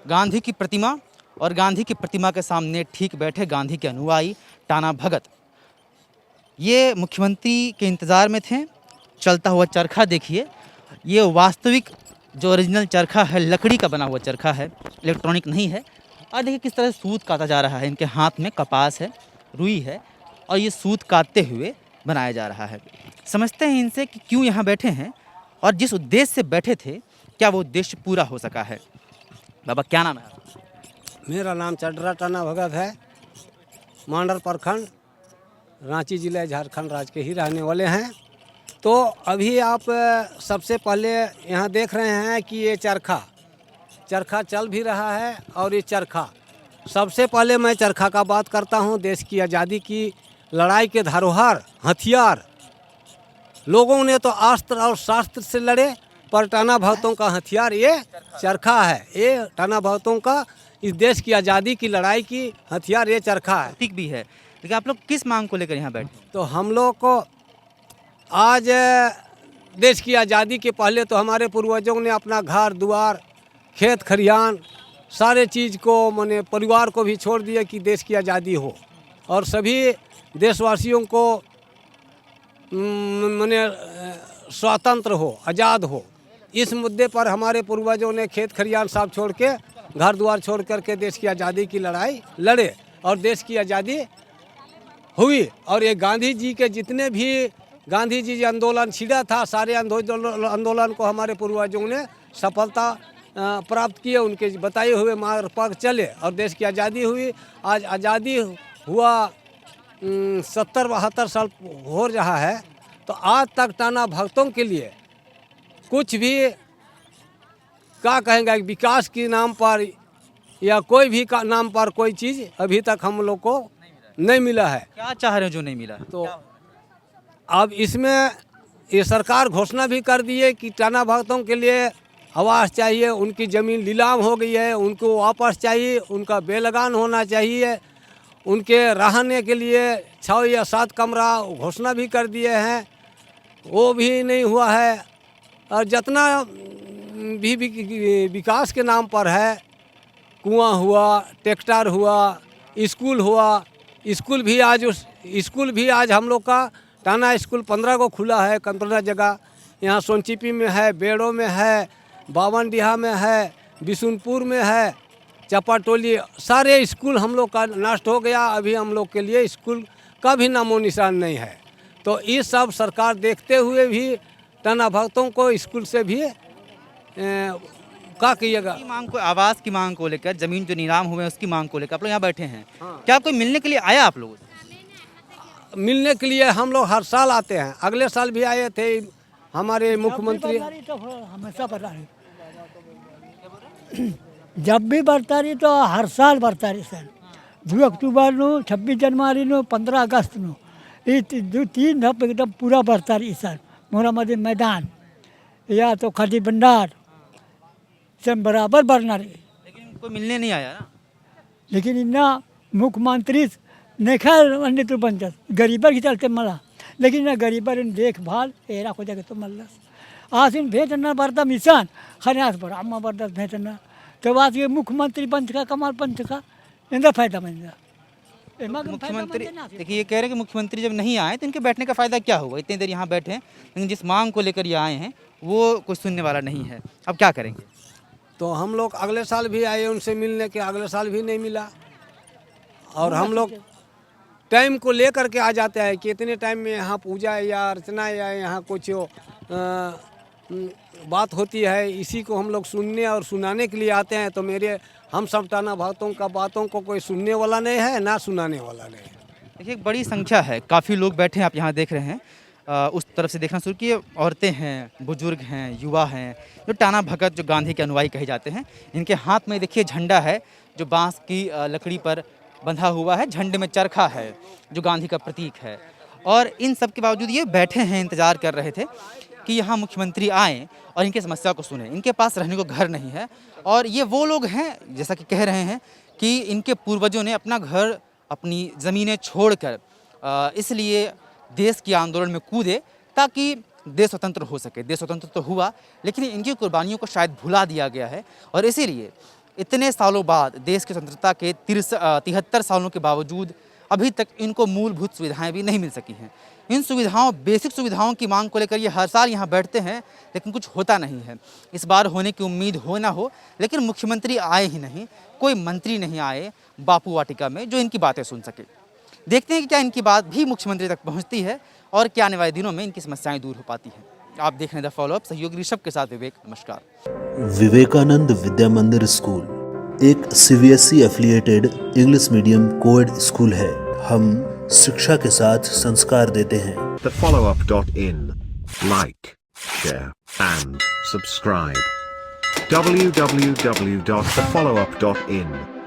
गांधी की प्रतिमा और गांधी की प्रतिमा के सामने ठीक बैठे गांधी के अनुयायी टाना भगत। ये मुख्यमंत्री के इंतज़ार में थे। चलता हुआ चरखा देखिए, ये वास्तविक जो ओरिजिनल चरखा है, लकड़ी का बना हुआ चरखा है, इलेक्ट्रॉनिक नहीं है। और देखिए किस तरह सूत काता जा रहा है। इनके हाथ में कपास है, रुई है और ये सूत काटते हुए बनाया जा रहा है। समझते हैं इनसे कि क्यों यहाँ बैठे हैं और जिस उद्देश्य से बैठे थे क्या वो उद्देश्य पूरा हो सका है। बाबा क्या नाम है आपका? मेरा नाम चड्डरा टाना भगत है। मांडर प्रखंड, रांची जिला, झारखंड राज्य के ही रहने वाले हैं। तो अभी आप सबसे पहले यहाँ देख रहे हैं कि ये चरखा चल भी रहा है। और ये चरखा, सबसे पहले मैं चरखा का बात करता हूँ। देश की आज़ादी की लड़ाई के धरोहर, हथियार, लोगों ने तो अस्त्र और शास्त्र से लड़े, पर टाना भगतों का हथियार ये चरखा है। ये टाना भगतों का इस देश की आज़ादी की लड़ाई की हथियार ये चरखा है। ठीक भी है, लेकिन आप लोग किस मांग को लेकर यहाँ बैठे? तो हम लोग को आज देश की आज़ादी के पहले तो हमारे पूर्वजों ने अपना घर द्वार, खेत खलिहान, सारे चीज़ को माने परिवार को भी छोड़ दिया कि देश की आज़ादी हो और सभी देशवासियों को माने स्वतंत्र हो, आज़ाद हो। इस मुद्दे पर हमारे पूर्वजों ने खेत खलिहान सब छोड़ के, घर द्वार छोड़ करके देश की आज़ादी की लड़ाई लड़े और देश की आज़ादी हुई। और ये गांधी जी के जितने भी गांधी जी आंदोलन छिड़ा था, सारे आंदोलन को हमारे पूर्वजों ने सफलता प्राप्त किए, उनके बताए हुए मार्ग पर चले और देश की आज़ादी हुई। आज आज़ादी हुआ 70-72 साल हो रहा है। तो आज तक टाना भगतों के लिए कुछ भी क्या कहेंगे, विकास के नाम पर या कोई भी का नाम पर कोई चीज़ अभी तक हम लोग को नहीं मिला है। क्या चाह रहे हो जो नहीं मिला? तो अब इसमें ये सरकार घोषणा भी कर दी है कि टाना भगतों के लिए आवास चाहिए, उनकी ज़मीन नीलाम हो गई है, उनको वापस चाहिए, उनका बेलगान होना चाहिए, उनके रहने के लिए 6 या 7 कमरा घोषणा भी कर दिए हैं, वो भी नहीं हुआ है। और जितना भी विकास के नाम पर है, कुआं हुआ, ट्रैक्टर हुआ, स्कूल हुआ, स्कूल भी आज हम लोग का टाना स्कूल 15 को खुला है, 15 जगह। यहाँ सोनचिपी में है, बेड़ो में है, बावनडीहा में है, बिशुनपुर में है, चपाटोली, सारे स्कूल हम लोग का नष्ट हो गया। अभी हम लोग के लिए स्कूल का भी नामो निशान नहीं है। तो ये सब सरकार देखते हुए भी टाना भगतों को स्कूल से भी क्या कहिएगा, मांग को, आवास की मांग को लेकर, जमीन जो नीलाम हुए हैं उसकी मांग को लेकर आप लोग यहाँ बैठे हैं। क्या कोई मिलने के लिए आया आप लोगों से? मिलने के लिए हम लोग हर साल आते हैं। अगले साल भी आए थे हमारे मुख्यमंत्री। हमेशा बढ़ता रही, जब भी बढ़ता रही तो हर साल बढ़ता रही सर। 2 अक्टूबर नो, 26 जनवरी नो, 15 अगस्त नो, ये 3 एकदम पूरा बढ़ता रही सर। मोहम्मद मैदान या तो खादी भंडार सब बराबर बढ़ना रही। लेकिन कोई मिलने नहीं आया ना। लेकिन इन्ना मुख्यमंत्री नहीं खैर तो बन जात गरीबर के चलते मला, लेकिन ना गरीबर देखभाल एरा को जाके तो मल्लस आसिन भेजना बरदा मिसान खन्यास पर अम्मा बरदा भेजना तो आज ये मुख्यमंत्री पंच का, कमाल पंच का इंदा फायदा बन जा। मुख्यमंत्री देखिए ये कह रहे हैं कि मुख्यमंत्री जब नहीं आए तो इनके बैठने का फ़ायदा क्या होगा? इतनी देर यहाँ बैठे हैं, लेकिन जिस मांग को लेकर ये आए हैं वो कोई सुनने वाला नहीं है। अब क्या करेंगे? तो हम लोग अगले साल भी आए उनसे मिलने के, अगले साल भी नहीं मिला। और हम लोग टाइम को लेकर के आ जाते हैं कि इतने टाइम में यहाँ पूजा या अर्चना या यहाँ कुछ बात होती है, इसी को हम लोग सुनने और सुनाने के लिए आते हैं। तो हम सब टाना भगतों का बातों को कोई सुनने वाला नहीं है, ना सुनाने वाला नहीं है। देखिए एक बड़ी संख्या है, काफ़ी लोग बैठे हैं, आप यहाँ देख रहे हैं। उस तरफ से देखना शुरू किए, औरतें हैं, बुजुर्ग हैं, युवा हैं, जो टाना भगत जो गांधी के अनुयायी कहे जाते हैं। इनके हाथ में देखिए झंडा है जो बांस की लकड़ी पर बंधा हुआ है। झंडे में चरखा है जो गांधी का प्रतीक है। और इन सब के बावजूद ये बैठे हैं, इंतज़ार कर रहे थे कि यहाँ मुख्यमंत्री आएँ और इनकी समस्या को सुने। इनके पास रहने को घर नहीं है और ये वो लोग हैं, जैसा कि कह रहे हैं कि इनके पूर्वजों ने अपना घर, अपनी ज़मीनें छोड़कर इसलिए देश के आंदोलन में कूदे ताकि देश स्वतंत्र हो सके। देश स्वतंत्र तो हुआ, लेकिन इनकी कुर्बानियों को शायद भुला दिया गया है और इसीलिए इतने सालों बाद देश की स्वतंत्रता के 73 सालों के बावजूद अभी तक इनको मूलभूत सुविधाएं भी नहीं मिल सकी हैं। इन सुविधाओं, बेसिक सुविधाओं की मांग को लेकर ये हर साल यहाँ बैठते हैं, लेकिन कुछ होता नहीं है। इस बार होने की उम्मीद हो ना हो, लेकिन मुख्यमंत्री आए ही नहीं, कोई मंत्री नहीं आए बापू वाटिका में जो इनकी बातें सुन सके। देखते हैं कि क्या इनकी बात भी मुख्यमंत्री तक पहुँचती है और क्या आने वाले दिनों में इनकी समस्याएं दूर हो पाती हैं। आप देख रहे हैं द फॉलोअप, सहयोगी ऋषभ के साथ विवेक। नमस्कार। विवेकानंद विद्या मंदिर स्कूल एक CBSE affiliated English medium coed school है। हम शिक्षा के साथ संस्कार देते हैं। thefollowup.in. Like, share, and subscribe. www.thefollowup.in